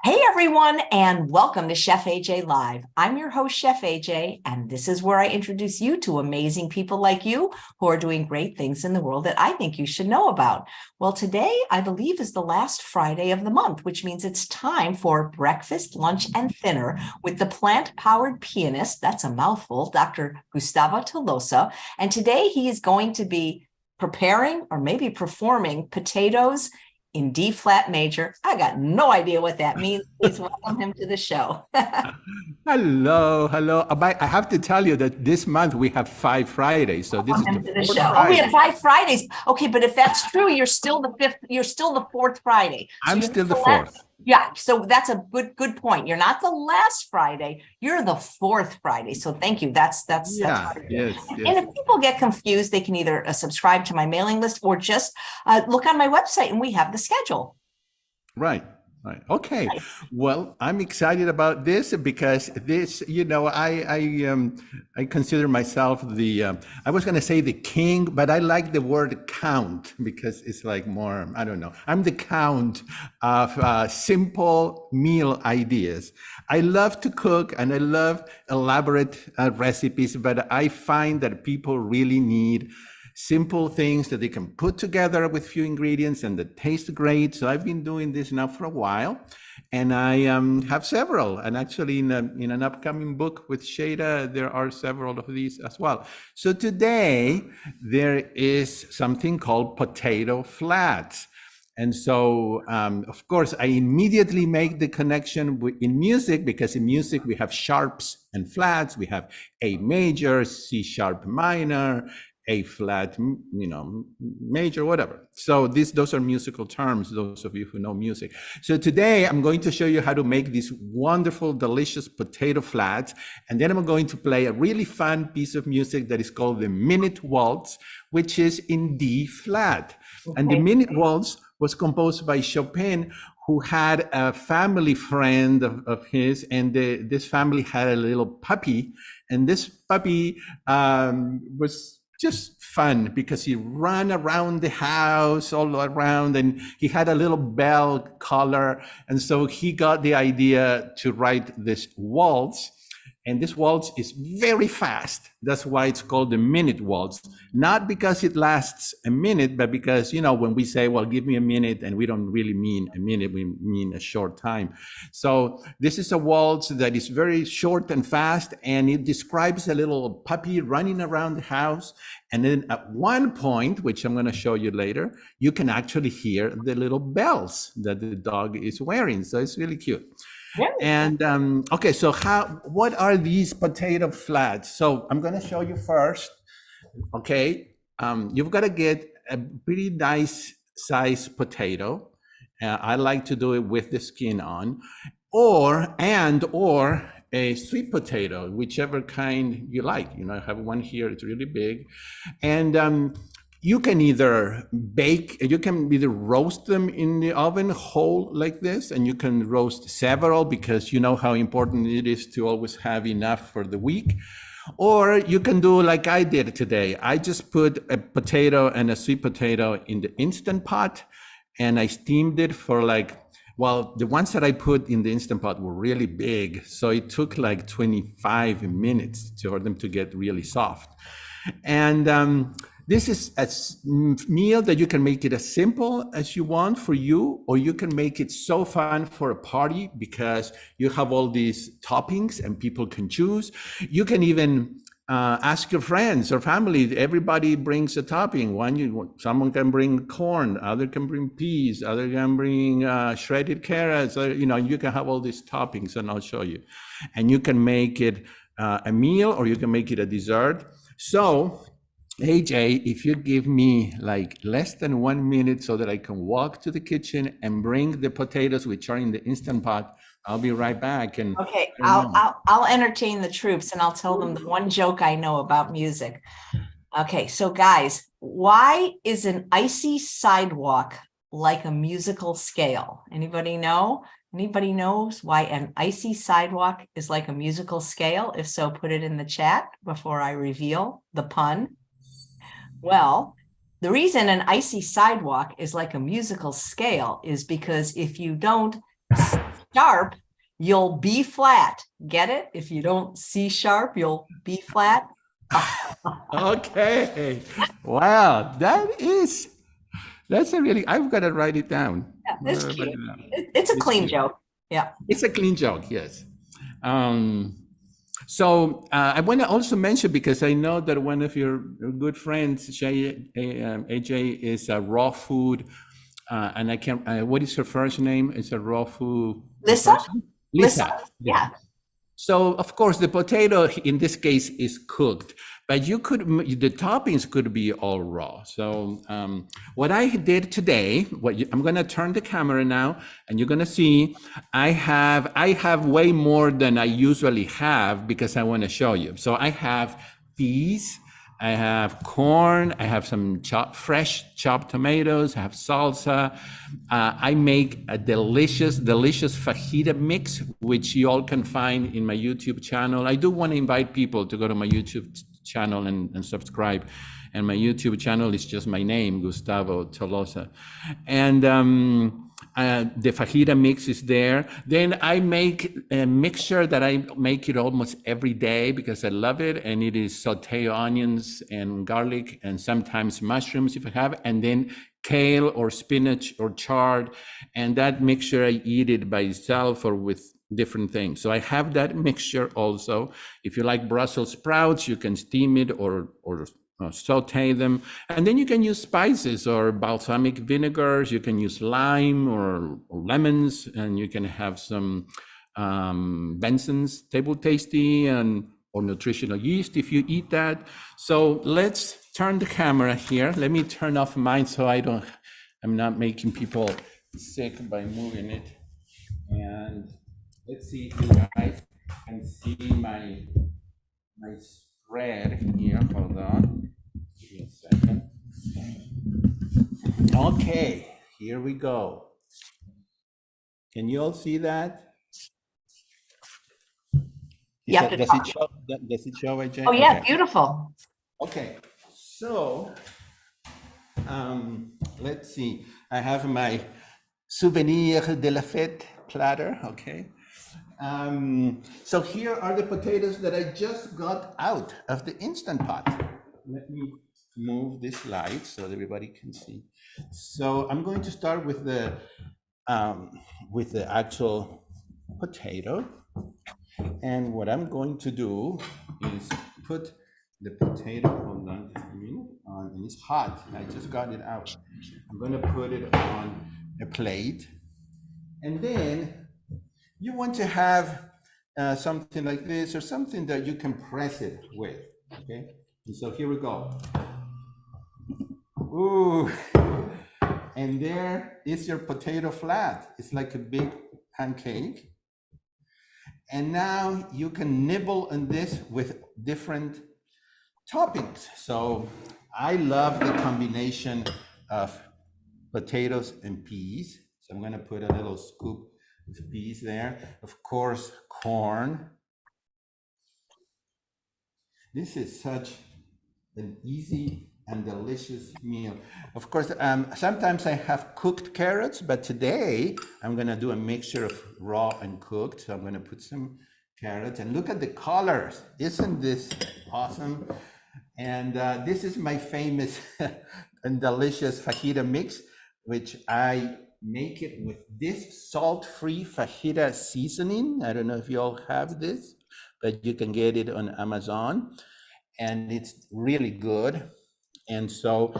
Hey everyone, and welcome to Chef AJ Live. I'm your host, Chef AJ, and this is where I introduce you to amazing people like you who are doing great things in the world that I think you should know about. Well, today, I believe, is the last Friday of the month, which means it's time for breakfast, lunch, and dinner with the plant-powered pianist, that's a mouthful, Dr. Gustavo Tolosa. And today he is going to be preparing or maybe performing potatoes in D flat major. I got no idea what that means. Please welcome him to the show. Hello, hello. I have to tell you that this month we have 5 Fridays, so this is Welcome the him to the fourth show. Oh, we have Friday. 5 Fridays. Okay, but if that's true, you're still the fifth, you're still the fourth Friday. So I'm you're still not the the last. fourth. Yeah, so that's a good point. You're not the last Friday, you're the fourth Friday. So thank you. That's Yeah, wonderful. yes, And yes. if people get confused, they can either subscribe to my mailing list or just look on my website and we have the schedule. Right, right. Okay. Right. Well, I'm excited about this because this, I consider myself the I was going to say the king, but I like the word count because it's like more, I don't know. I'm the count of simple meal ideas. I love to cook and I love elaborate recipes, but I find that people really need simple things that they can put together with few ingredients and that taste great. So I've been doing this now for a while, and I have several. And actually, in an upcoming book with Shada, there are several of these as well. So today there is something called potato flats. And so, of course, I immediately make the connection in music, because in music we have sharps and flats. We have A major, C sharp minor, A flat, major, whatever. So those are musical terms, those of you who know music. So today I'm going to show you how to make these wonderful, delicious potato flats. And then I'm going to play a really fun piece of music that is called the Minute Waltz, which is in D flat. And the Okay. Minute Waltz was composed by Chopin, who had a family friend of his, and this family had a little puppy. And this puppy was just fun because he ran around the house all around, and he had a little bell collar. And so he got the idea to write this waltz. And this waltz is very fast. That's why it's called the minute waltz. Not because it lasts a minute, but because, when we say, well, give me a minute, and we don't really mean a minute, we mean a short time. So this is a waltz that is very short and fast, and it describes a little puppy running around the house. And then at one point, which I'm going to show you later, you can actually hear the little bells that the dog is wearing. So it's really cute. And okay, so what are these potato flats? So I'm going to show you first. Okay, you've got to get a pretty nice size potato. I like to do it with the skin on, or a sweet potato, whichever kind you like. I have one here, it's really big. And you can either roast them in the oven whole like this, and you can roast several, because you know how important it is to always have enough for the week. Or you can do like I did today. I just put a potato and a sweet potato in the Instant Pot, and I steamed it for the ones that I put in the Instant Pot were really big. So it took like 25 minutes for them to get really soft. And this is a meal that you can make it as simple as you want for you, or you can make it so fun for a party because you have all these toppings and people can choose. You can even ask your friends or family. Everybody brings a topping. Someone can bring corn, other can bring peas, other can bring shredded carrots. You can have all these toppings, and I'll show you. And you can make it a meal, or you can make it a dessert. So AJ, if you give me like less than 1 minute so that I can walk to the kitchen and bring the potatoes, which are in the Instant Pot, I'll be right back. And Okay, I'll entertain the troops and I'll tell them the one joke I know about music. Okay, so guys, why is an icy sidewalk like a musical scale? Anybody know? Anybody knows why an icy sidewalk is like a musical scale? If so, put it in the chat before I reveal the pun. Well, the reason an icy sidewalk is like a musical scale is because if you don't sharp, you'll be flat. Get it? If you don't see sharp, you'll be flat. Okay. Wow. That's a really, I've got to write it down. Yeah, I'm it's gonna write cute. it down. It's a It's clean cute. joke. Yeah. It's a clean joke, yes. Um, so I want to also mention, because I know that one of your good friends, AJ, is a raw food, and I can't. What is her first name? It's a raw food Lisa? person. Lisa? Lisa. Yeah. Yeah. So of course the potato in this case is cooked, but the toppings could be all raw. So what I did today, I'm going to turn the camera now, and you're going to see I have way more than I usually have, because I want to show you. So I have peas, I have corn, I have some fresh chopped tomatoes, I have salsa. I make a delicious fajita mix, which you all can find in my YouTube channel. I do want to invite people to go to my YouTube channel and subscribe. And my YouTube channel is just my name, Gustavo Tolosa. And the fajita mix is there. Then I make a mixture that I make it almost every day because I love it. And it is sauteed onions and garlic and sometimes mushrooms if I have, and then kale or spinach or chard. And that mixture, I eat it by itself or with different things. So I have that mixture also. If you like Brussels sprouts, you can steam it or saute them, and then you can use spices or balsamic vinegars. You can use lime or lemons, and you can have some Benson's Table Tasty or nutritional yeast if you eat that. So let's turn the camera here. Let me turn off mine so I'm not making people sick by moving it. And let's see if you guys can see my spread here. Hold on. Give me a second. Okay, here we go. Can you all see that? Does it show, AJ? Oh, yeah, Okay. beautiful. Okay, so let's see. I have my souvenir de la fête platter, okay? So here are the potatoes that I just got out of the Instant Pot. Let me move this light so that everybody can see. So I'm going to start with the actual potato. And what I'm going to do is put the potato, hold on just a minute, and it's hot, I just got it out. I'm going to put it on a plate. And then you want to have something like this or something that you can press it with, okay? And so here we go. Ooh, and there is your potato flat. It's like a big pancake. And now you can nibble on this with different toppings. So I love the combination of potatoes and peas. So I'm gonna put a little scoop of peas there. Of course, corn. This is such an easy and delicious meal. Of course, sometimes I have cooked carrots, but today I'm gonna do a mixture of raw and cooked. So I'm gonna put some carrots, and look at the colors. Isn't this awesome? And this is my famous and delicious fajita mix, which I make it with this salt-free fajita seasoning. I don't know if you all have this, but you can get it on Amazon, and it's really good. And so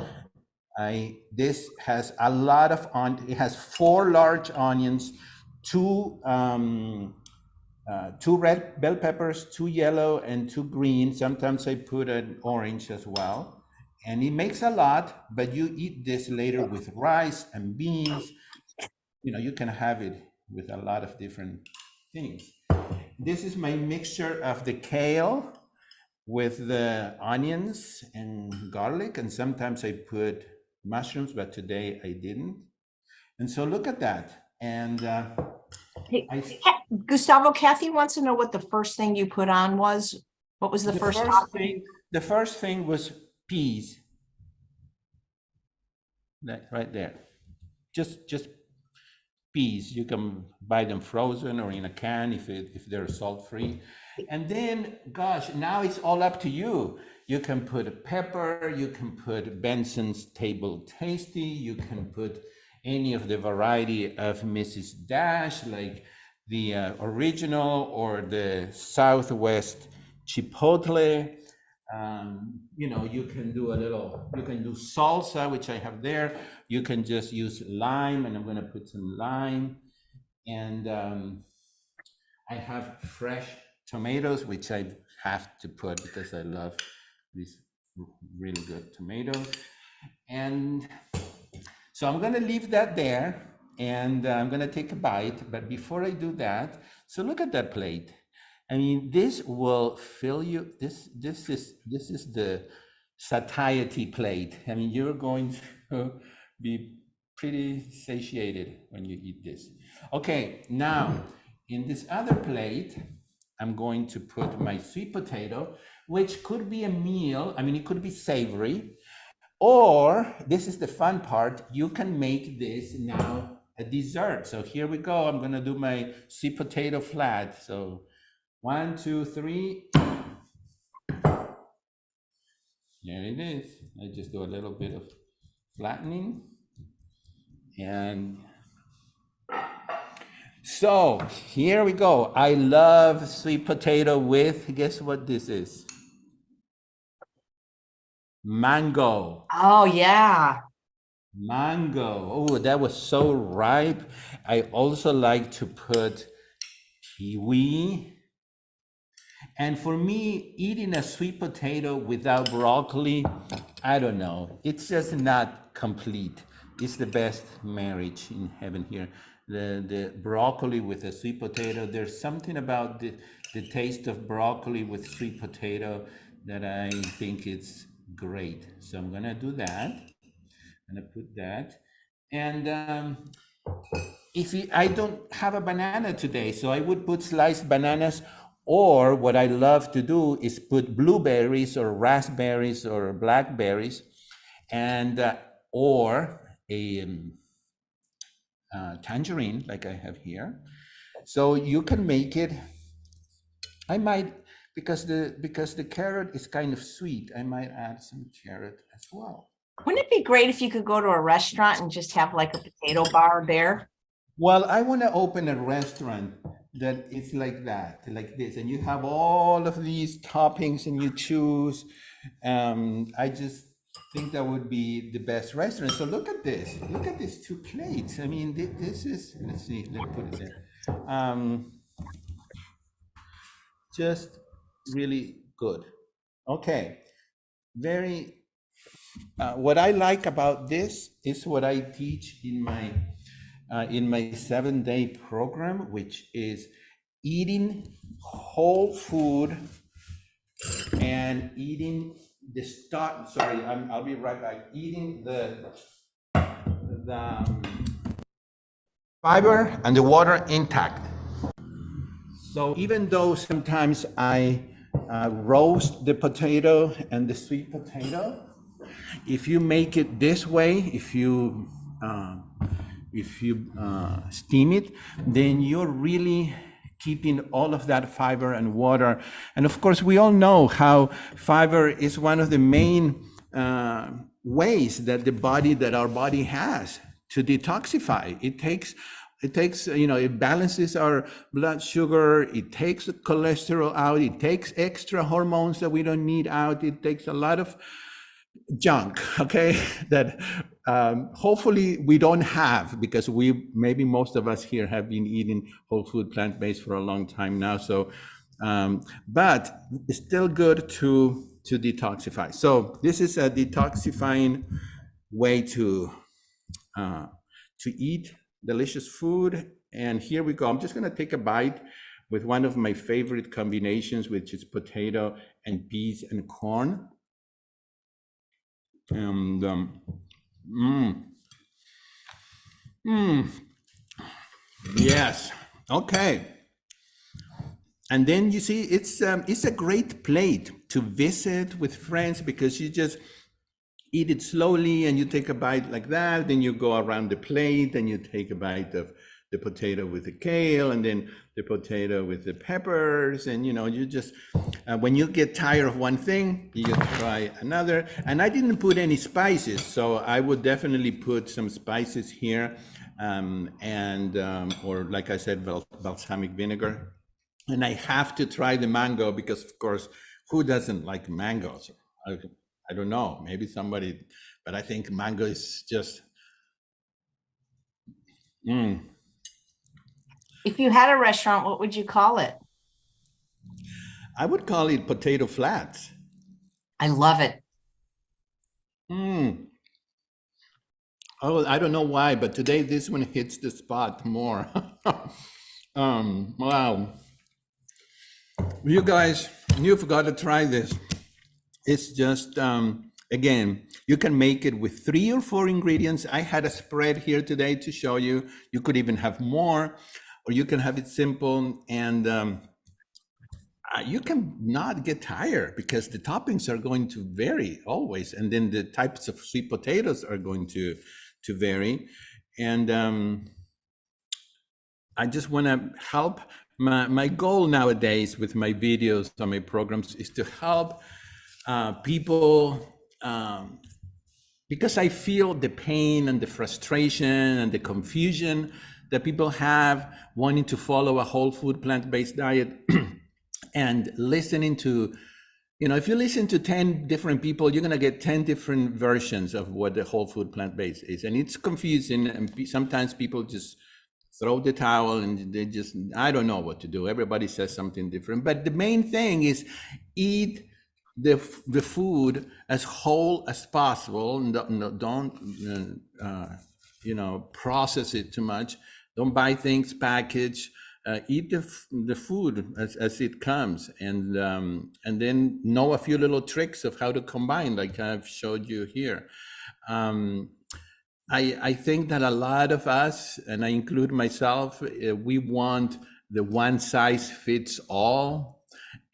this has a lot of it has 4 large onions, 2 red bell peppers, 2 yellow and 2 green. Sometimes I put an orange as well. And it makes a lot, but you eat this later with rice and beans. You know, you can have it with a lot of different things. This is my mixture of the kale with the onions and garlic, and sometimes I put mushrooms, but today I didn't. And so look at that. And Gustavo, Kathy wants to know what the first thing you put on was. What was the first thing? The first thing was peas. That right there. Just peas. You can buy them frozen or in a can if they're salt free. And then, gosh, now it's all up to you. You can put pepper, you can put Benson's Table Tasty, you can put any of the variety of Mrs. Dash, like the original or the Southwest Chipotle. You know, you can do you can do salsa, which I have there. You can just use lime, and I'm gonna put some lime. And I have fresh tomatoes, which I have to put because I love these really good tomatoes. And so I'm gonna leave that there, and I'm gonna take a bite. But before I do that, so look at that plate. I mean, this will fill you. This is the satiety plate. I mean, you're going to be pretty satiated when you eat this. Okay, now in this other plate, I'm going to put my sweet potato, which could be a meal. I mean, it could be savory, or this is the fun part. You can make this now a dessert. So here we go. I'm gonna do my sweet potato flat. So 1, 2, 3. There it is. I just do a little bit of flattening. And so here we go. I love sweet potato with, guess what this is? Mango. Oh, yeah. Mango. Oh, that was so ripe. I also like to put kiwi. And for me, eating a sweet potato without broccoli, I don't know. It's just not complete. It's the best marriage in heaven here. The broccoli with a sweet potato. There's something about the taste of broccoli with sweet potato that I think it's great. So I'm gonna do that. I'm gonna put that. And I don't have a banana today, so I would put sliced bananas. Or what I love to do is put blueberries or raspberries or blackberries, and or a tangerine like I have here. So you can make it. I might, because the carrot is kind of sweet, I might add some carrot as well. Wouldn't it be great if you could go to a restaurant and just have like a potato bar there? Well, I want to open a restaurant that is like that, like this, and you have all of these toppings and you choose. I just think that would be the best restaurant. So look at this. Look at these 2 plates. I mean, this is, let's see, let me put it there. Just really good. Okay, very, what I like about this is what I teach in my 7-day program, which is eating whole food and eating the start. Sorry, I'll be right back. Eating the fiber and the water intact. So even though sometimes I roast the potato and the sweet potato, if you make it this way, if you steam it, then you're really keeping all of that fiber and water. And of course, we all know how fiber is one of the main ways that our body has to detoxify. It takes, it balances our blood sugar, it takes cholesterol out, it takes extra hormones that we don't need out, it takes a lot of junk, okay, that hopefully we don't have, because maybe most of us here have been eating whole food plant-based for a long time now. So, but it's still good to detoxify. So this is a detoxifying way to eat delicious food. And here we go. I'm just going to take a bite with one of my favorite combinations, which is potato and peas and corn. And yes, okay. And then you see, it's a great plate to visit with friends, because you just eat it slowly and you take a bite like that, then you go around the plate and you take a bite of the potato with the kale, and then the potato with the peppers. And you just when you get tired of one thing, you try another. And I didn't put any spices, so I would definitely put some spices here, or like I said, balsamic vinegar. And I have to try the mango because, of course, who doesn't like mangoes? I don't know, maybe somebody, but I think mango is just. If you had a restaurant, what would you call it? I would call it potato flats. I love it. Oh, I don't know why, but today this one hits the spot more. Wow. You guys, you've got to try this. It's just, again, you can make it with 3 or 4 ingredients. I had a spread here today to show you. You could even have more, or you can have it simple, and you can not get tired because the toppings are going to vary always, and then the types of sweet potatoes are going to vary. And I just want to help. My goal nowadays with my videos on my programs is to help people, because I feel the pain and the frustration and the confusion that people have wanting to follow a whole food plant-based diet and listening to, if you listen to 10 different people, you're going to get 10 different versions of what the whole food plant-based is. And it's confusing. And sometimes people just throw the towel and they just, I don't know what to do. Everybody says something different. But the main thing is eat the food as whole as possible. Don't process it too much. Don't buy things packaged. Eat the food as it comes, and then know a few little tricks of how to combine, like I've showed you here. I think that a lot of us, and I include myself, we want the one size fits all,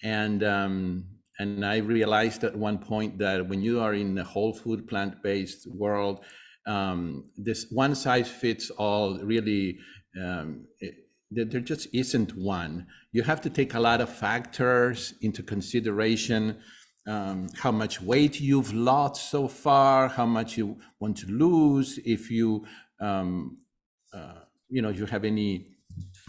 and I realized at one point that when you are in the whole food plant-based world, this one size fits all really. There just isn't one. You have to take a lot of factors into consideration. How much weight you've lost so far, how much you want to lose, if you you have any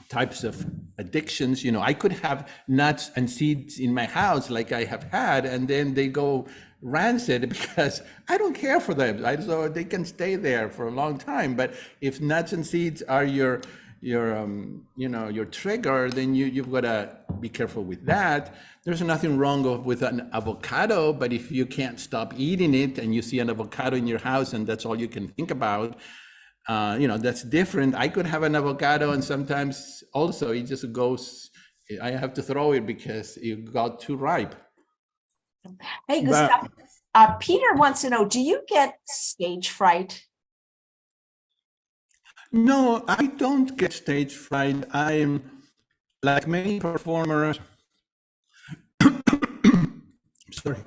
types of addictions. I could have nuts and seeds in my house like I have had, and then they go rancid because I don't care for them. So they can stay there for a long time. But if nuts and seeds are your trigger, then you've got to be careful with that. There's nothing wrong with an avocado, but if you can't stop eating it and you see an avocado in your house and that's all you can think about, that's different. I could have an avocado and sometimes also it just goes, I have to throw it because it got too ripe. Hey, Gustavo, Peter wants to know, do you get stage fright? No, I don't get stage fright. I'm like many performers. Sorry.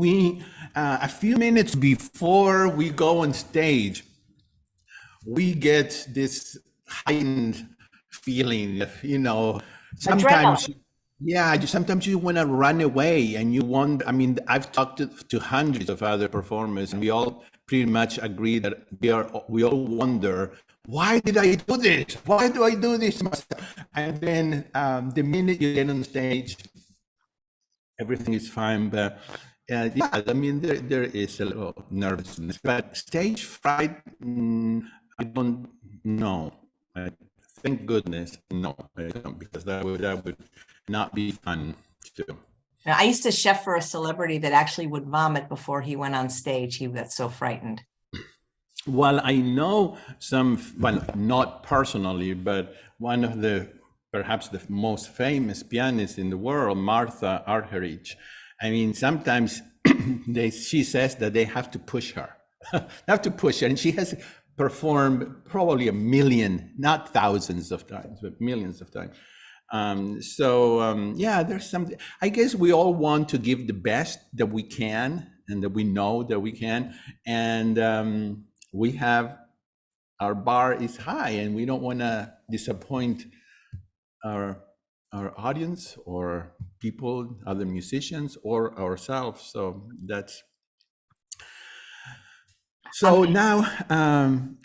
We a few minutes before we go on stage, we get this heightened feeling of, sometimes. Sometimes you want to run away and you want, I've talked to hundreds of other performers and we all pretty much agree that we all wonder, why did I do this? Why do I do this? And then the minute you get on stage, everything is fine. But there is a little nervousness, but stage fright, I don't know. Thank goodness, no, because that would not be fun to do. Now, I used to chef for a celebrity that actually would vomit before he went on stage. He got so frightened. Well, I know not personally, but one of perhaps the most famous pianists in the world, Martha Argerich. Sometimes she says that they have to push her. They have to push her, and she has performed probably 1 million, not thousands of times, but millions of times. There's something. I guess we all want to give the best that we can and that we know that we can. And we have our bar is high, and we don't want to disappoint our audience or people, other musicians, or ourselves. So that's so now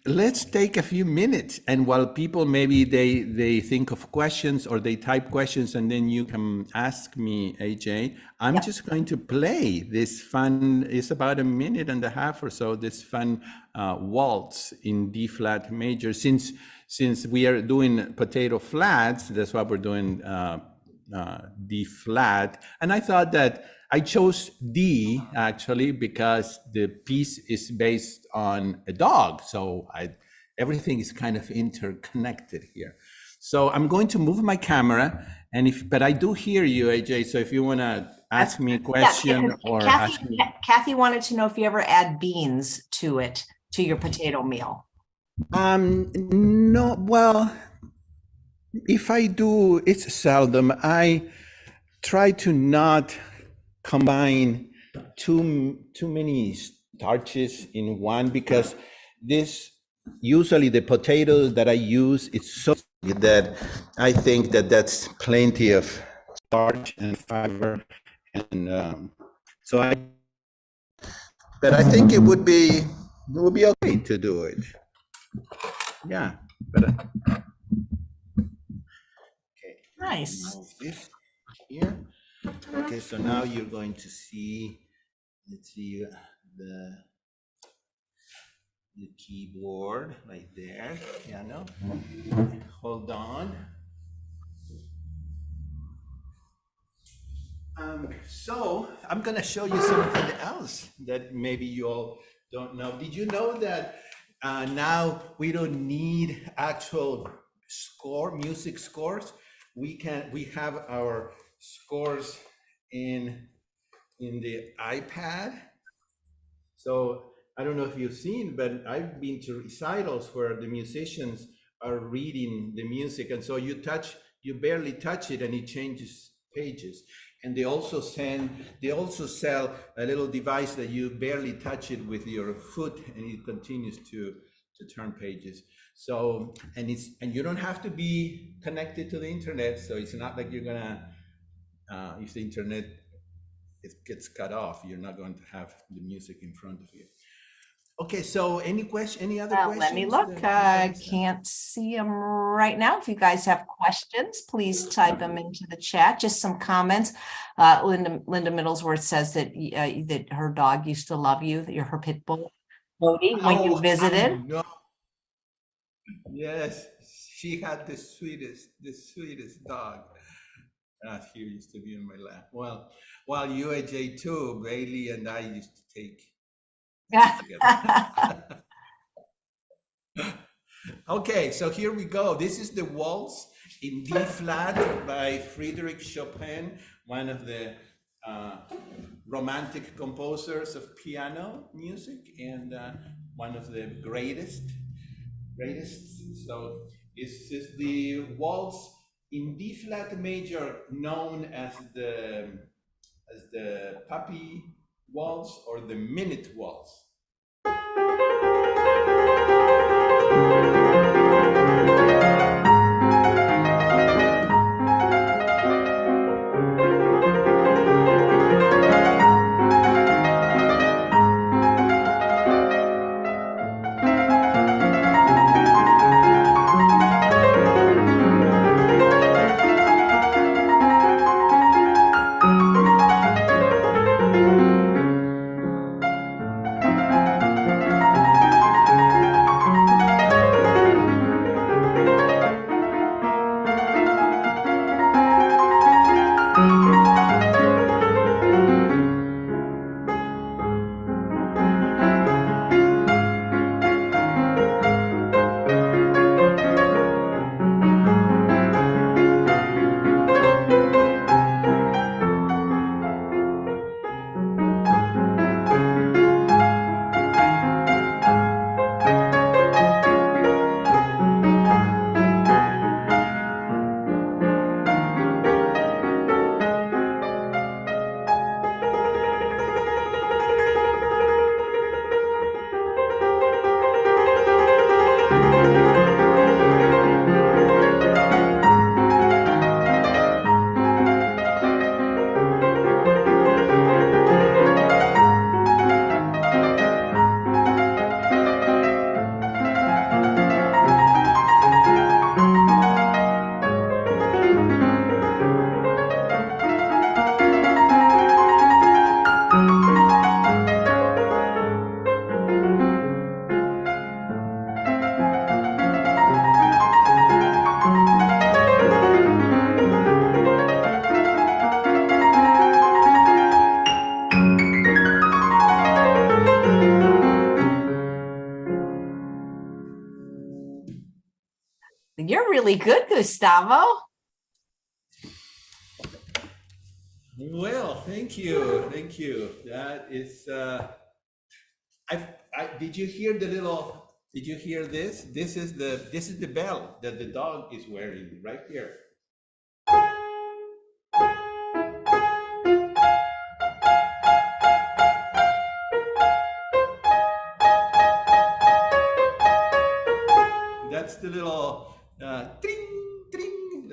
let's take a few minutes, and while people maybe they think of questions or they type questions, and then you can ask me, AJ. I'm just going to play this fun. It's about a minute and a half or so. This fun waltz in D flat major. Since we are doing potato flats, that's why we're doing D flat. And I thought that I chose D actually because the piece is based on a dog. So everything is kind of interconnected here. So I'm going to move my camera, but I do hear you, AJ. So if you want to ask me a question or ask me. Kathy wanted to know if you ever add beans to your potato meal. No, well, if I do, it's seldom. I try to not combine too many starches in one, because usually the potatoes that I use, it's so that I think that's plenty of starch and fiber, and but I think it would be okay to do it. Yeah, but okay. Nice. Move this here. Okay, so now you're going to see, let's see the keyboard right there, piano. Hold on. So I'm gonna show you something else that maybe you all don't know. Did you know that now we don't need actual music scores? We have our scores in the iPad. So I don't know if you've seen, but I've been to recitals where the musicians are reading the music, and so you barely touch it, and it changes pages. And they also sell a little device that you barely touch it with your foot, and it continues to turn pages. So and you don't have to be connected to the internet. So it's not like you're gonna if the internet gets cut off, you're not going to have the music in front of you. Okay, so any other questions? Let me look. I can't see them right now. If you guys have questions, please type them into the chat. Just some comments. Linda Middlesworth says that her dog used to love you, that you're her pit bull, Bodie, when you visited. Yes, she had the sweetest dog. She used to be in my lap. Well, UAJ too, Bailey and I used to take together. Okay, so here we go. This is the Waltz in D flat by Frederic Chopin, one of the romantic composers of piano music, and one of the greatest. So this is the Waltz in D flat major, known as the puppy waltz or the minute waltz. You're really good, Gustavo. Well, thank you. Thank you. That is, did you hear the little, did you hear this? This is the bell that the dog is wearing right here. That's the little tring, tring.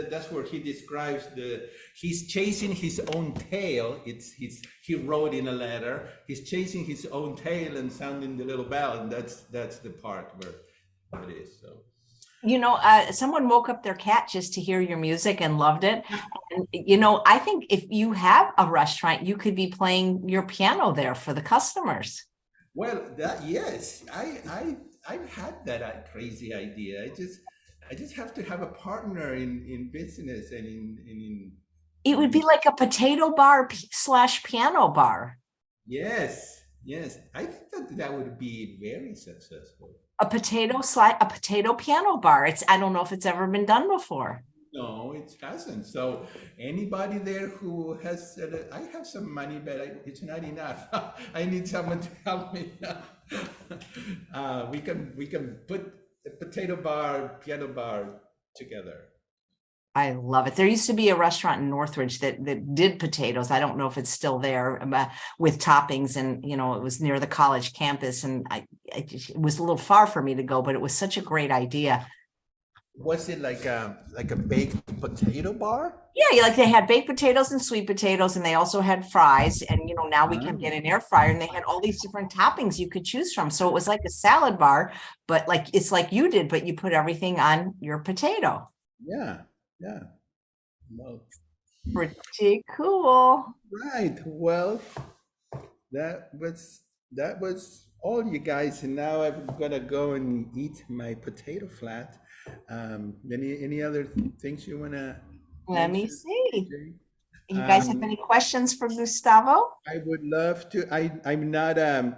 That's where he describes he's chasing his own tail. He wrote in a letter. He's chasing his own tail and sounding the little bell, and that's the part where it is. So. You know, someone woke up their cat just to hear your music and loved it. And, you know, I think if you have a restaurant, you could be playing your piano there for the customers. Well, yes, I've had that crazy idea. I just have to have a partner in business and in. It would be like a potato bar / piano bar. Yes, I think that would be very successful. A potato piano bar. I don't know if it's ever been done before. No, it hasn't. So anybody there who has said, I have some money, but it's not enough. I need someone to help me. We can put the potato bar, piano bar together. I love it. There used to be a restaurant in Northridge that did potatoes. I don't know if it's still there, with toppings, and you know, it was near the college campus, and it was a little far for me to go, but it was such a great idea. Was it like a baked potato bar? Yeah, like they had baked potatoes and sweet potatoes, and they also had fries. And you know, now we can get an air fryer, and they had all these different toppings you could choose from. So it was like a salad bar, but it's like you did, but you put everything on your potato. Yeah. Well, pretty cool. Right. Well, that was all, you guys, and now I'm gonna go and eat my potato flat. Any other things you wanna? Let me see. You guys have any questions for Gustavo? I would love to. I'm not a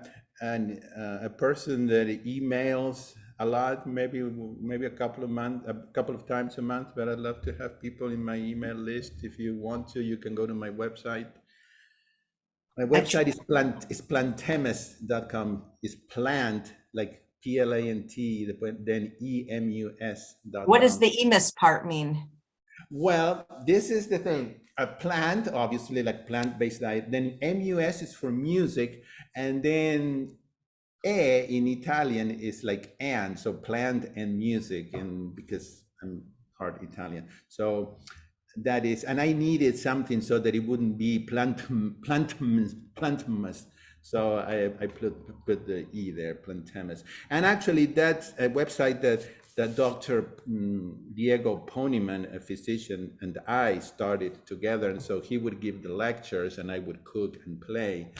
person that emails a lot, maybe a couple of times a month, but I'd love to have people in my email list. If you want to, you can go to my website. My website is plantemus.com. It's plant, like PLANT, then EMUS.com. What does the emus part mean? Well, this is the thing. A plant, obviously, like plant-based diet. Then MUS is for music, and then in Italian is like and, so plant and music, and because I'm part Italian, so that is, and I needed something so that it wouldn't be plantemus. So I put the E there, Plantemus. And actually that's a website that Dr. Diego Poniman, a physician, and I started together. And so he would give the lectures and I would cook and play.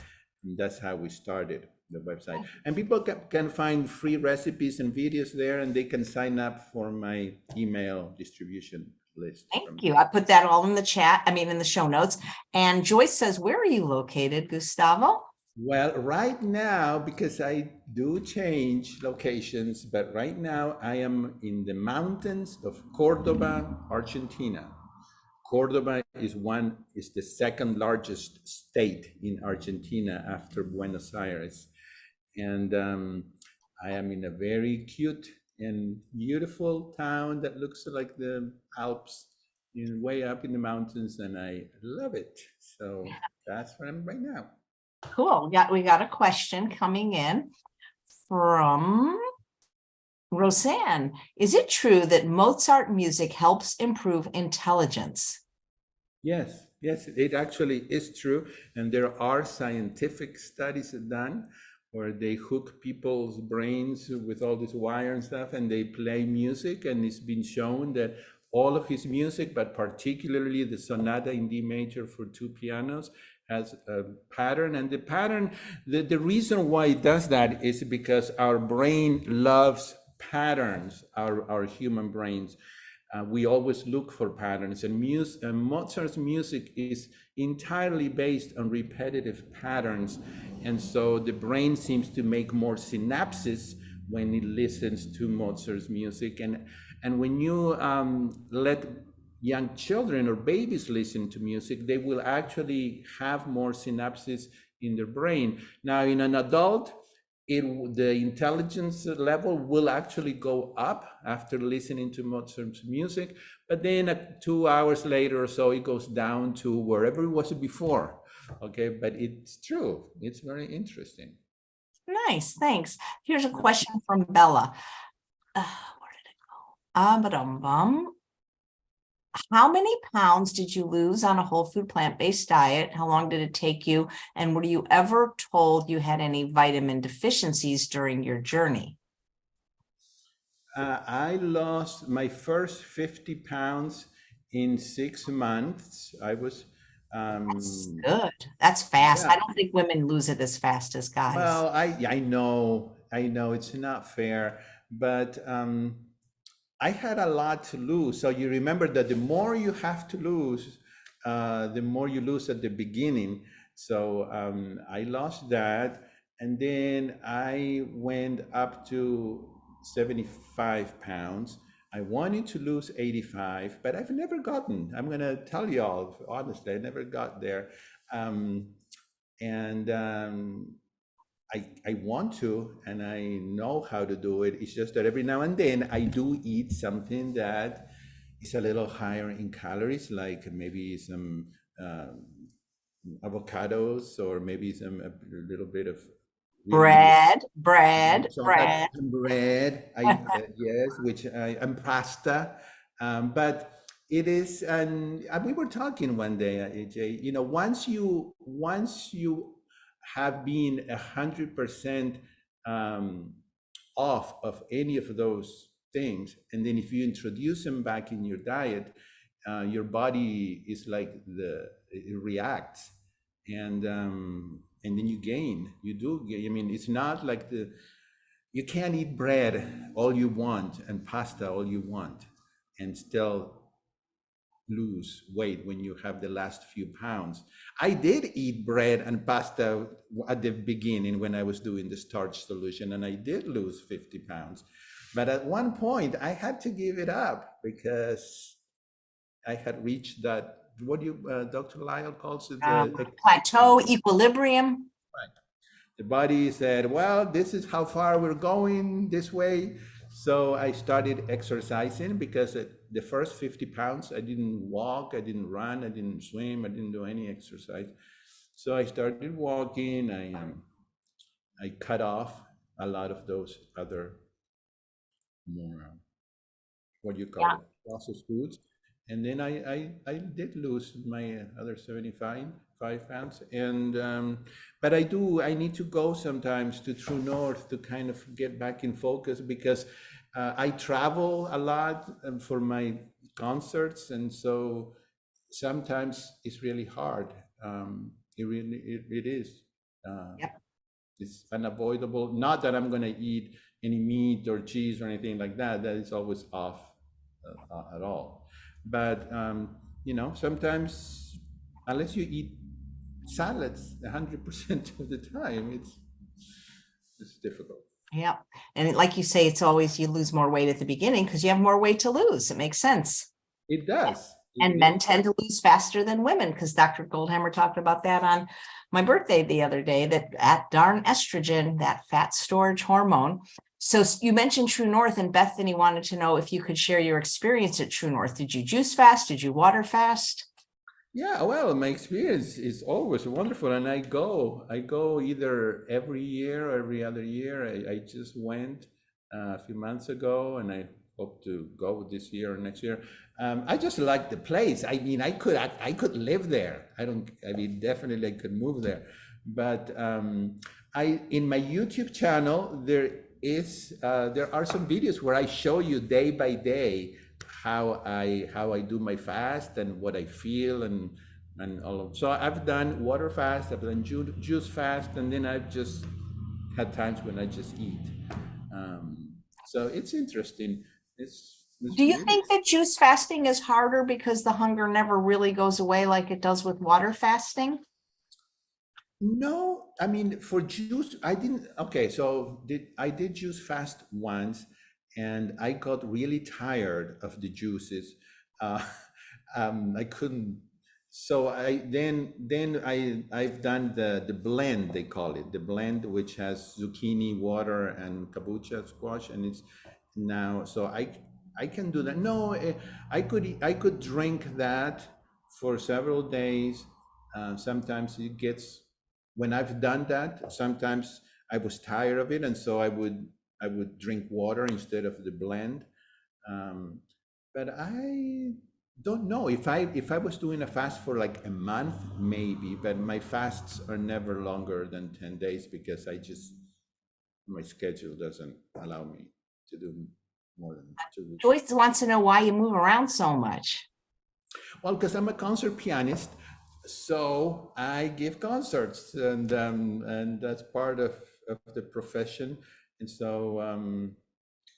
And that's how we started the website. And people can find free recipes and videos there, and they can sign up for my email distribution list. Thank you. I put that all in the chat, in the show notes. And Joyce says, where are you located, Gustavo? Well, right now, because I do change locations, but right now I am in the mountains of Cordoba, Argentina. Cordoba is the second largest state in Argentina after Buenos Aires. And I am in a very cute and beautiful town that looks like the Alps, way up in the mountains, and I love it. So that's where I'm right now. Cool. We got a question coming in from Roseanne, is it true that Mozart music helps improve intelligence? Yes, yes, it actually is true. And there are scientific studies done where they hook people's brains with all this wire and stuff, and they play music. And it's been shown that all of his music, but particularly the Sonata in D major for two pianos, has a pattern. And the pattern, the reason why it does that is because our brain loves patterns, our human brains. We always look for patterns, and Mozart's music is entirely based on repetitive patterns. And so the brain seems to make more synapses when it listens to Mozart's music. And when you let young children or babies listen to music, they will actually have more synapses in their brain. Now, in an adult, the intelligence level will actually go up after listening to Mozart's music, but then 2 hours later or so, it goes down to wherever it was before. Okay, but it's true. It's very interesting. Nice, thanks. Here's a question from Bella. Where did it go? Ba-dum-bum. How many pounds did you lose on a whole food plant-based diet? How long did it take you? And were you ever told you had any vitamin deficiencies during your journey? I lost my first 50 pounds in 6 months. I was That's good. That's fast. yeah. I don't think women lose it as fast as guys. Well, I know it's not fair, but I had a lot to lose. So you remember that the more you have to lose, the more you lose at the beginning. So I lost that, and then I went up to 75 pounds. I wanted to lose 85, but I've never gotten. I'm gonna tell you all honestly, I never got there. And I want to, and I know how to do it. It's just that every now and then I do eat something that is a little higher in calories, like maybe some avocados, or maybe a little bit of Bread. some bread. Yes, which and pasta. But it is, and we were talking one day, AJ. You know, once you have been 100% off of any of those things, and then if you introduce them back in your diet, your body is like it reacts, and then you gain. You do gain. I mean, it's not like you can't eat bread all you want and pasta all you want and still lose weight when you have the last few pounds. I did eat bread and pasta at the beginning when I was doing the starch solution, and I did lose 50 pounds. But at one point, I had to give it up because I had reached that, what do you, Dr. Lyle calls it? Plateau, equilibrium. The body said, well, this is how far we're going this way. So I started exercising, because the first 50 pounds, I didn't walk, I didn't run, I didn't swim, I didn't do any exercise. So I started walking. I cut off a lot of those other more, what do you call it, processed foods. And then I did lose my other 75 pounds. And but I need to go sometimes to True North to kind of get back in focus, because I travel a lot for my concerts, and so sometimes it's really hard. It is. Yep. It's unavoidable. Not that I'm going to eat any meat or cheese or anything like that. That is always off at all. But sometimes, unless you eat salads 100% of the time, it's difficult. Yeah. And like you say, it's always, you lose more weight at the beginning because you have more weight to lose. It makes sense. It does. And men tend to lose faster than women, because Dr. Goldhammer talked about that on my birthday the other day, that darn estrogen, that fat storage hormone. So you mentioned True North, and Bethany wanted to know if you could share your experience at True North. Did you juice fast? Did you water fast? Yeah, well, my experience is always wonderful, and I go either every year or every other year. I just went a few months ago, and I hope to go this year or next year. I just like the place. I mean, I could live there. I mean, definitely I could move there. But in my YouTube channel, there are some videos where I show you day by day how I do my fast and what I feel and all of. So I've done water fast, I've done juice fast, and then I've just had times when I just eat. So it's interesting. It's Do you really. think that juice fasting is harder because the hunger never really goes away like it does with water fasting? No, I mean for juice, I didn't. Okay, so I did juice fast once, and I got really tired of the juices. Uh, I couldn't. So I've done the blend, they call it the blend, which has zucchini, water, and kabocha squash, and it's now. So I can do that. No, I could drink that for several days. Sometimes it gets when I've done that, sometimes I was tired of it, and so I would drink water instead of the blend. Um, but I don't know if I was doing a fast for like a month, maybe. But my fasts are never longer than 10 days because my schedule doesn't allow me to do more than 2 weeks. Joyce wants to know why you move around so much. Well, because I'm a concert pianist, so I give concerts, and that's part of the profession. And so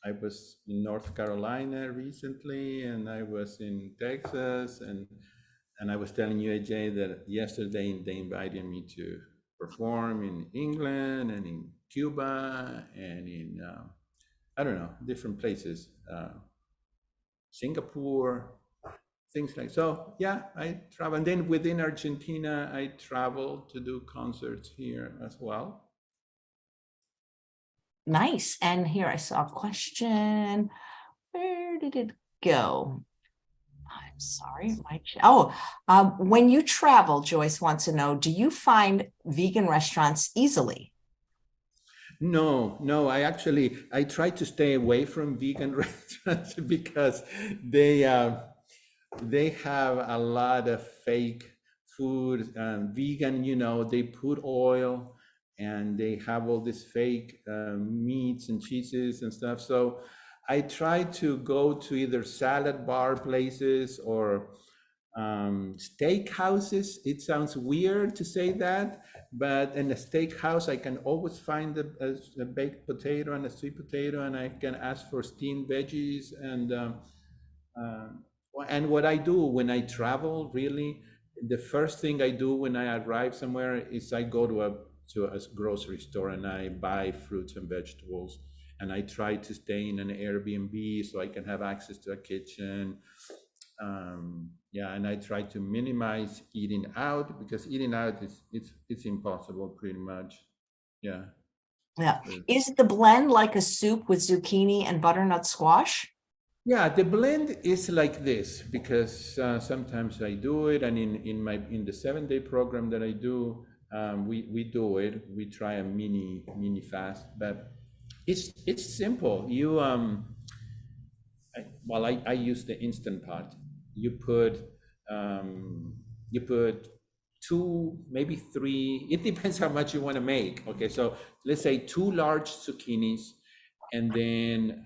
I was in North Carolina recently, and I was in Texas, and I was telling you, AJ, that yesterday they invited me to perform in England and in Cuba and in I don't know, different places, Singapore, things like so. Yeah, I travel, and then within Argentina I travel to do concerts here as well. Nice. And here I saw a question. Where did it go? I'm sorry. When you travel, Joyce wants to know, do you find vegan restaurants easily? No, I try to stay away from vegan restaurants because they they have a lot of fake food. Vegan, they put oil and they have all this fake meats and cheeses and stuff. So I try to go to either salad bar places or steak houses. It sounds weird to say that, but in a steak house, I can always find a baked potato and a sweet potato, and I can ask for steamed veggies. Uh, and what I do when I travel, really, the first thing I do when I arrive somewhere is I go to a grocery store and I buy fruits and vegetables. And I try to stay in an Airbnb so I can have access to a kitchen. Yeah, and I try to minimize eating out because eating out it's impossible pretty much. Yeah. Yeah. Is the blend like a soup with zucchini and butternut squash? Yeah, the blend is like this because sometimes I do it, and in the 7 day program that I do, we do it. We try a mini fast, but it's simple. I use the Instant Pot. You put um, you put two, maybe three. It depends how much you want to make. Okay, so let's say two large zucchinis, and then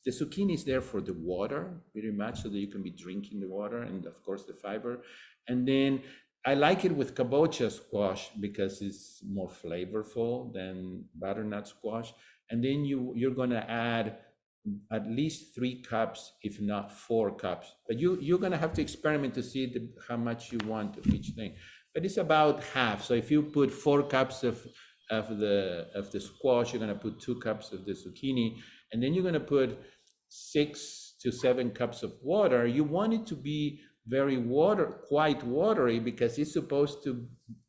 the zucchini is there for the water, pretty much, so that you can be drinking the water, and of course the fiber. And then I like it with kabocha squash because it's more flavorful than butternut squash. And then you're gonna add at least 3 cups, if not 4 cups. But you're gonna have to experiment to see how much you want of each thing. But it's about half. So if you put 4 cups of the squash, you're gonna put 2 cups of the zucchini, and then you're gonna put 6 to 7 cups of water. You want it to be quite watery, because it's supposed to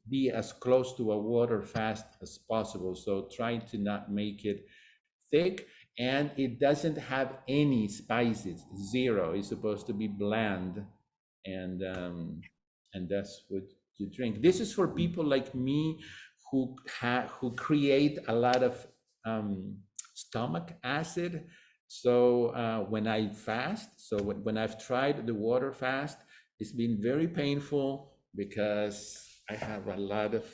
be as close to a water fast as possible. So try to not make it thick, and it doesn't have any spices, zero. It's supposed to be bland, and that's what you drink. This is for people like me who create a lot of stomach acid. So when I fast, so when I've tried the water fast, it's been very painful because I have a lot of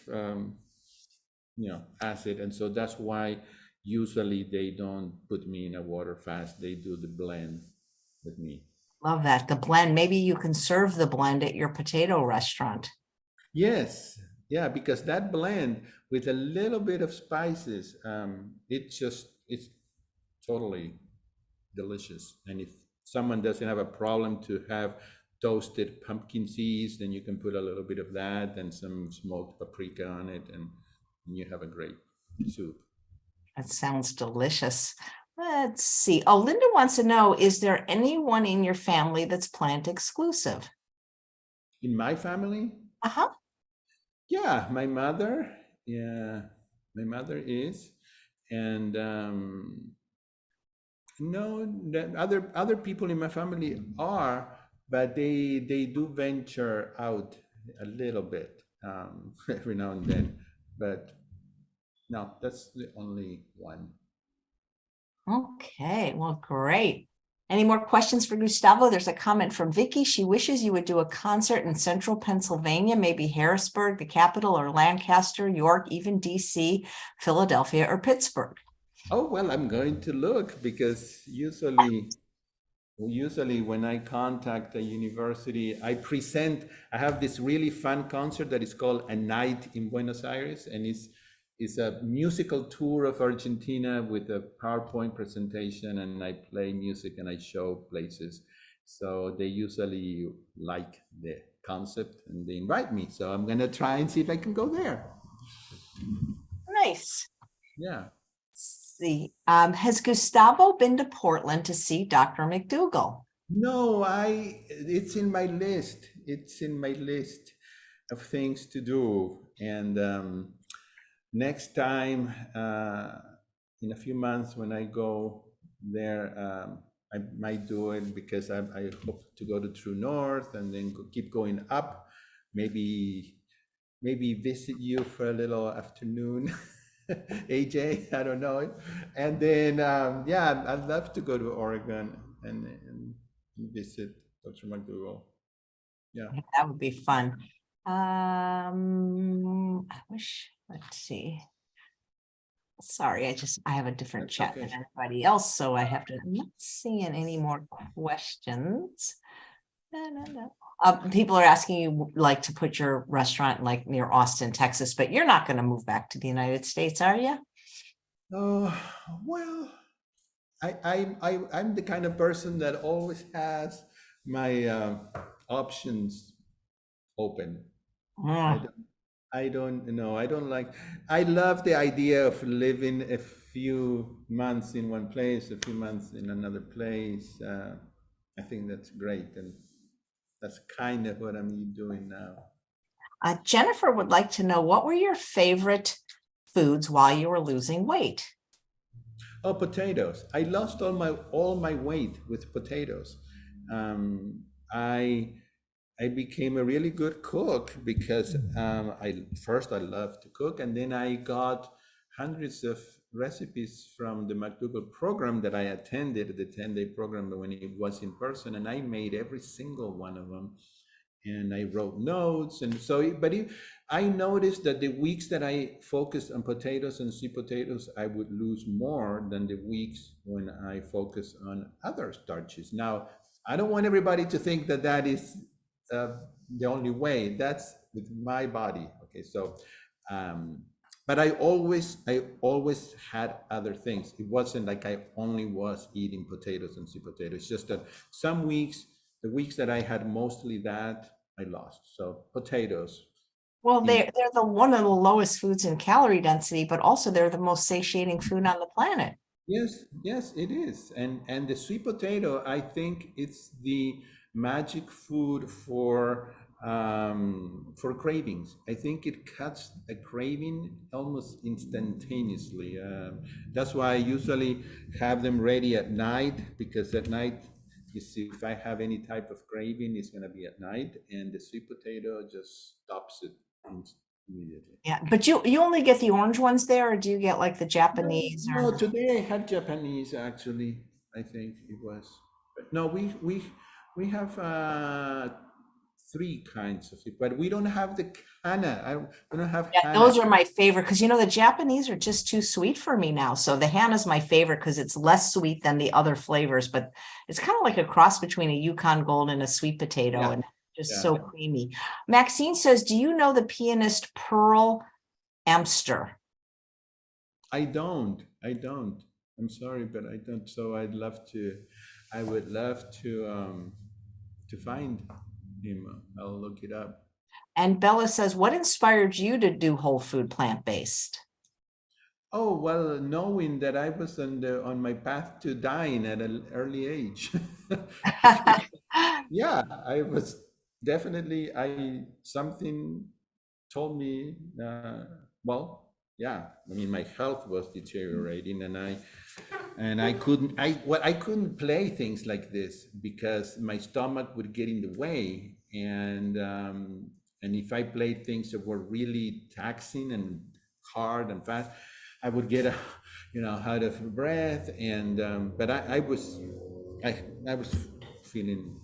acid, and so that's why usually they don't put me in a water fast. They do the blend with me. Love that. The blend. Maybe you can serve the blend at your potato restaurant. Yes, yeah, because that blend with a little bit of spices, it's totally delicious. And if someone doesn't have a problem to have toasted pumpkin seeds, then you can put a little bit of that and some smoked paprika on it, and you have a great soup. That sounds delicious. Let's see. Oh, Linda wants to know, is there anyone in your family that's plant exclusive? In my family, Uh-huh. yeah, my mother, yeah, my mother is, and no, that other people in my family are, but they do venture out a little bit every now and then. But no, that's the only one. Okay, well, great. Any more questions for Gustavo? There's a comment from Vicky. She wishes you would do a concert in central Pennsylvania, maybe Harrisburg, the capital, or Lancaster, York, even DC, Philadelphia, or Pittsburgh. Oh, well, I'm going to look because usually when I contact a university, I have this really fun concert that is called A Night in Buenos Aires, and it's a musical tour of Argentina with a PowerPoint presentation, and I play music and I show places. So they usually like the concept and they invite me. So I'm gonna try and see if I can go there. Nice. Yeah. See, has Gustavo been to Portland to see Dr. McDougall? No, it's in my list. It's in my list of things to do. And next time, in a few months, when I go there, I might do it because I hope to go to True North and then keep going up. Maybe visit you for a little afternoon, AJ. I don't know. And then, yeah, I'd love to go to Oregon and visit Dr. McDougall. Yeah. That would be fun. I wish, let's see. Sorry, I have a different That's chat okay. than everybody else, so I have to, I'm not seeing any more questions. People are asking you like to put your restaurant like near Austin, Texas, but you're not going to move back to the United States, are you? Oh, well, I'm the kind of person that always has my options open. I Mm. don't, I don't know. I don't like, I love the idea of living a few months in one place, a few months in another place. I think that's great. And that's kind of what I'm doing now. Jennifer would like to know, what were your favorite foods while you were losing weight? Oh, potatoes. I lost all my weight with potatoes. Um, I I became a really good cook because I love to cook, and then I got hundreds of recipes from the McDougall program that I attended, the 10-day program when it was in person, and I made every single one of them. And I wrote notes, and I noticed that the weeks that I focused on potatoes and sweet potatoes, I would lose more than the weeks when I focus on other starches. Now, I don't want everybody to think that that is uh, the only way. That's with my body. Okay, so, um, but I always had other things. It wasn't like I only was eating potatoes and sweet potatoes. It's just that some weeks, the weeks that I had mostly that, I lost. So potatoes. Well, In they're the one of the lowest foods in calorie density, but also they're the most satiating food on the planet. Yes, yes, it is. And the sweet potato, I think it's the magic food for cravings. I think it cuts a craving almost instantaneously. That's why I usually have them ready at night, because at night, you see, if I have any type of craving, it's going to be at night, and the sweet potato just stops it immediately. Yeah, but you only get the orange ones there, or do you get like the No, Japanese or no, today I had Japanese actually. I think it was. But no, we have three kinds of it, but we don't have the Hana. We don't have yeah, Hana. those are my favorite because the Japanese are just too sweet for me now. So the Hana's my favorite because it's less sweet than the other flavors, but it's kind of like a cross between a Yukon Gold and a sweet potato, Yeah, and just yeah. so creamy. Maxine says, "Do you know the pianist Pearl Amster?" I don't. I don't. I'm sorry, but I don't. So I'd love to. I would love to find him. I'll look it up. And Bella says, "What inspired you to do whole food plant-based?" Oh, well, knowing that I was on my path to dying at an early age. Because, yeah, I was definitely I something told me well, yeah, I mean my health was deteriorating and I couldn't play things like this because my stomach would get in the way and if I played things that were really taxing and hard and fast, I would get out of breath and but I I was feeling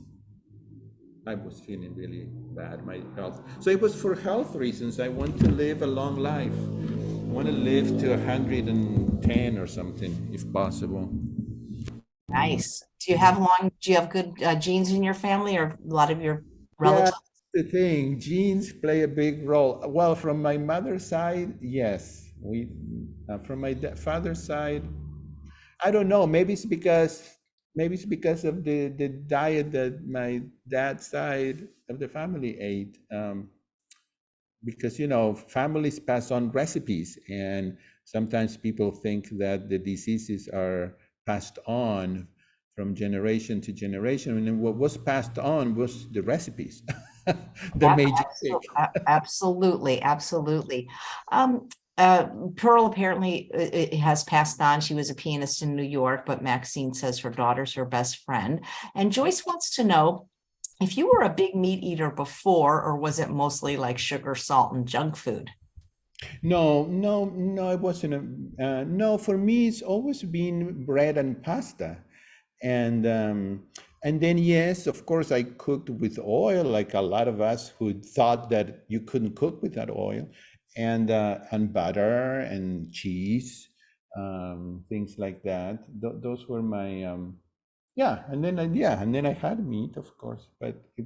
I was feeling really bad, my health. So it was for health reasons. I want to live a long life. I want to live to 110 or something, if possible. Nice. Do you have good genes in your family, or a lot of your Yeah, relatives? the thing. Genes play a big role. Well, from my mother's side, yes. From my father's side, I don't know. Maybe it's because of the diet that my dad's side of the family ate. Because families pass on recipes and sometimes people think that the diseases are passed on from generation to generation and what was passed on was the recipes that made you sick. Absolutely, absolutely. Um, uh, Pearl apparently has passed on. She was a pianist in New York, but Maxine says her daughter's her best friend. And Joyce wants to know if you were a big meat eater before, or was it mostly like sugar, salt, and junk food? No, no, no, it wasn't no, for me it's always been bread and pasta. And then yes, of course I cooked with oil, like a lot of us who thought that you couldn't cook without oil, and butter and cheese, things like that. Those were my yeah, and then I had meat, of course, but I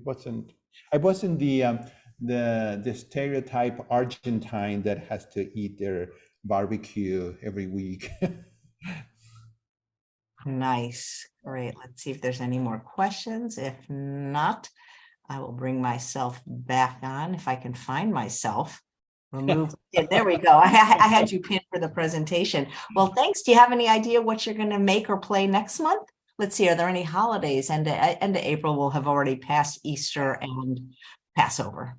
wasn't the stereotype Argentine that has to eat their barbecue every week. Nice. Great. Let's see if there's any more questions. If not, I will bring myself back on if I can find myself. Remove. Yeah, there we go. I had you pinned for the presentation. Well, thanks. Do you have any idea what you're going to make or play next month? Let's see. Are there any holidays? End of April will have already passed Easter and Passover.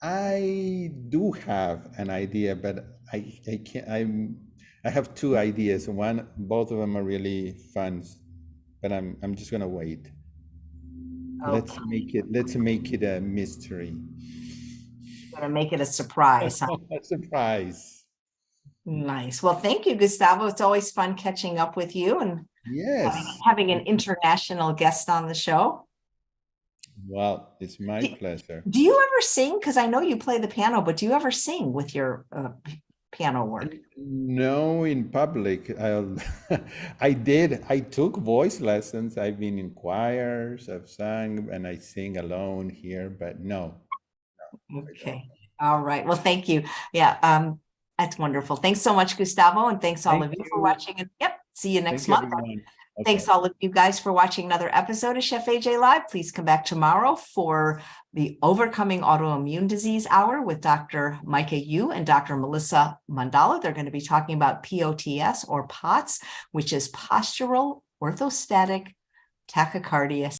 I do have an idea, but I can't. I have two ideas. Both of them are really fun, but I'm just gonna wait. Okay. Let's make it a mystery. Going to make it a surprise. Huh? A surprise. Nice. Well, thank you, Gustavo. It's always fun catching up with you and Yes. having an international guest on the show. Well, it's my Do, pleasure. do you ever sing? Because I know you play the piano, but do you ever sing with your piano work? No, in public. I did. I took voice lessons. I've been in choirs. I've sung, and I sing alone here. But no, I don't. Okay. All right. Well, thank you. Yeah. That's wonderful. Thanks so much, Gustavo. And thanks all Thank of you for you. watching. And yep. See you next Thank you, month. everyone. Thanks Okay. all of you guys for watching another episode of Chef AJ Live. Please come back tomorrow for the Overcoming Autoimmune Disease Hour with Dr. Micah Yu and Dr. Melissa Mandala. They're going to be talking about POTS or POTS, which is postural orthostatic tachycardia